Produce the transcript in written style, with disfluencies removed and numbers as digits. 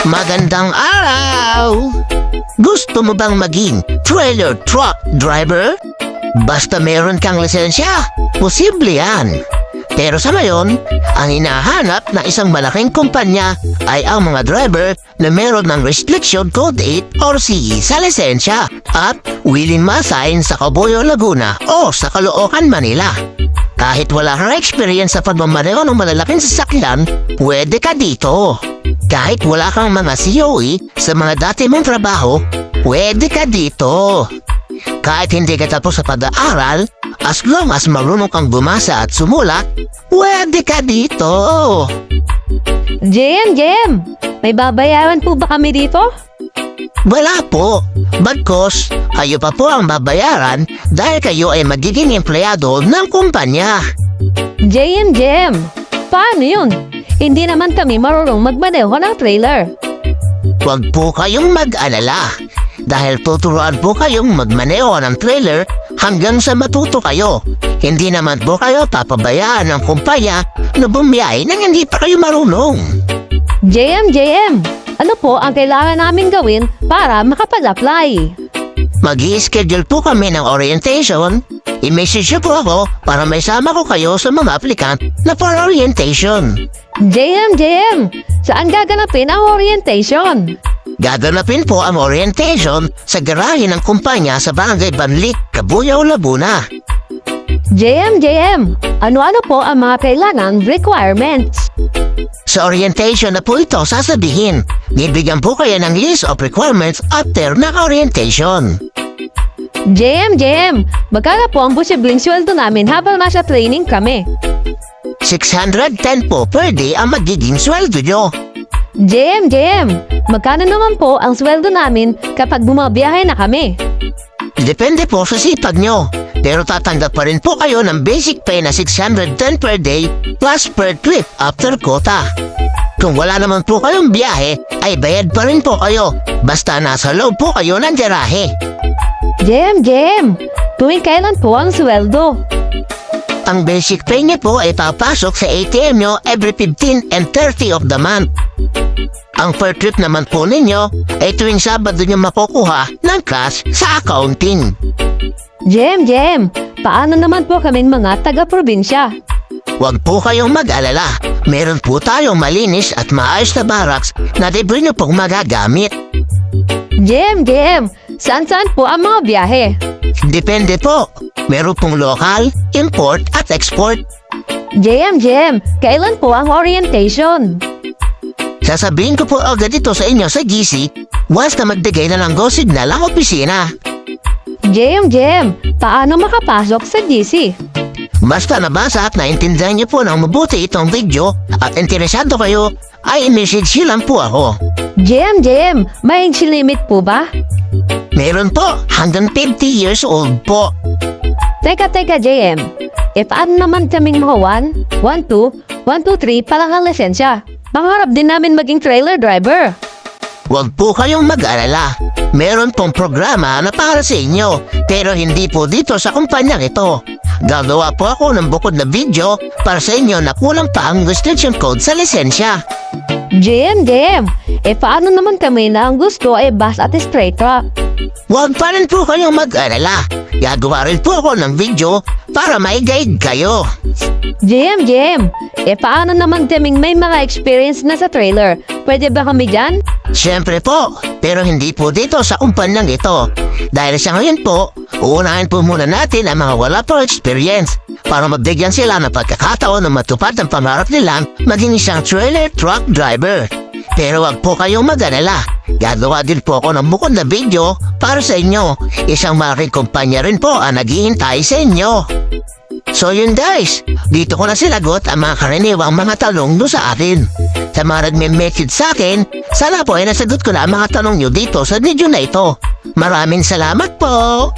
Magandang araw! Gusto mo bang maging trailer truck driver? Basta meron kang lisensya, posible yan. Pero sa ngayon, ang hinahanap na isang malaking kumpanya ay ang mga driver na meron ng Restriction Code 8 or CE sa lisensya at willing ma-assign sa Caboyo, Laguna o sa Caloocan, Manila. Kahit wala kang experience sa pagmamaneho ng malalaking sasakyan, pwede ka dito. Kahit wala kang mga COE sa mga dati mong trabaho, pwede ka dito. Kahit hindi ka tapos sa pag-aaral, as long as marunong kang bumasa at sumulat, pwede ka dito. Jem! May babayaran po ba kami dito? Wala po. Bagkos, kayo pa po ang babayaran dahil kayo ay magiging empleyado ng kumpanya. Jem! Paano yun? Hindi naman kami marunong magmaneho ng trailer. Huwag po kayong mag-alala dahil tuturuan po kayong magmaneho ng trailer hanggang sa matuto kayo. Hindi naman po kayo papabayaan ng kumpanya na bumiyahe nang hindi pa kayo marunong. Jem! Ano po ang kailangan namin gawin para makapag-apply? Mag-i-schedule po kami ng orientation. I-message niyo po ako para may sama ko kayo sa mga applicant na for orientation. Jem! Saan gaganapin ang orientation? Gaganapin po ang orientation sa garahe ng kumpanya sa Barangay Banlik, Cabuyao, Laguna. Jem! Ano-ano po ang mga kailangan requirements? Sa orientation na po ito sasabihin, bibigyan po kayo ng list of requirements after ng orientation. Jem! Magkano po ang posibleng sweldo namin habang nasa training kami? 610 po per day ang magiging sweldo nyo. Jem! Magkano naman po ang sweldo namin kapag bumabiyahe na kami? Depende po sa sipag nyo, pero tatanggap pa rin po kayo ng basic pay na 610 per day plus per trip after quota. Kung wala naman po kayong biyahe, ay bayad pa rin po kayo, basta nasa loob po kayo ng garahe. Jem! Tuwing kailan po ang sweldo? Ang basic pay niyo po ay papasok sa ATM nyo every 15 and 30 of the month. Ang per trip naman po ninyo ay tuwing Sabado nyo makukuha ng cash sa accounting. Jem! Paano naman po kaming mga taga-probinsya? Huwag po kayong mag-alala. Meron po tayong malinis at maayos na barracks na libre nyo pong magagamit. Jem! Saan po ang mga biyahe? Depende po. Meron pong local, import at export. Jem! Kailan po ang orientation? Sasabihin ko po agad ito sa inyo sa GC once na magbigay na ng go signal ang opisina. Jem! Paano makapasok sa GC? Basta nabasa at naintindihan niyo po ng mabuti itong video at interesado kayo, ay message niyo lang po ako. Jem! May age limit po ba? Meron po, hanggang 50 years old po. Teka, Jem. Paano naman kaming mga 1, 2, 3 palang ang lisensya? Pangarap din namin maging trailer driver. Huwag po kayong mag-alala. Meron pong programa na para sa inyo, pero hindi po dito sa kumpanyang ito. Gagawa po ako ng bukod na video para sa inyo na kulang pa ang restriction code sa lisensya. Jem! Paano naman kami na ang gusto ay bus at straight truck? Huwag pa rin po kayong mag-alala. Gagawa rin po ako ng video para may guide kayo. Jem! Paano naman kaming may mga experience na sa trailer? Pwede ba kami dyan? Siyempre po, pero hindi po dito sa kumpanyang ito. Dahil sa ngayon po, uunahin po muna natin ang mga wala po experience para mabigyan sila ng pagkakataon na matupad ang pangarap nilang maging isang trailer truck driver. Pero wag po kayong mag-alala. Gagawa din po ako ng bukod na video para sa inyo. Isang malaking kumpanya rin po ang naghihintay sa inyo. So yun guys, dito ko na sinagot ang mga karaniwang mga tanong nyo sa akin. Sa mga nagme-message sa akin, sana po ay nasagot ko na ang mga tanong nyo dito sa video na ito. Maraming salamat po!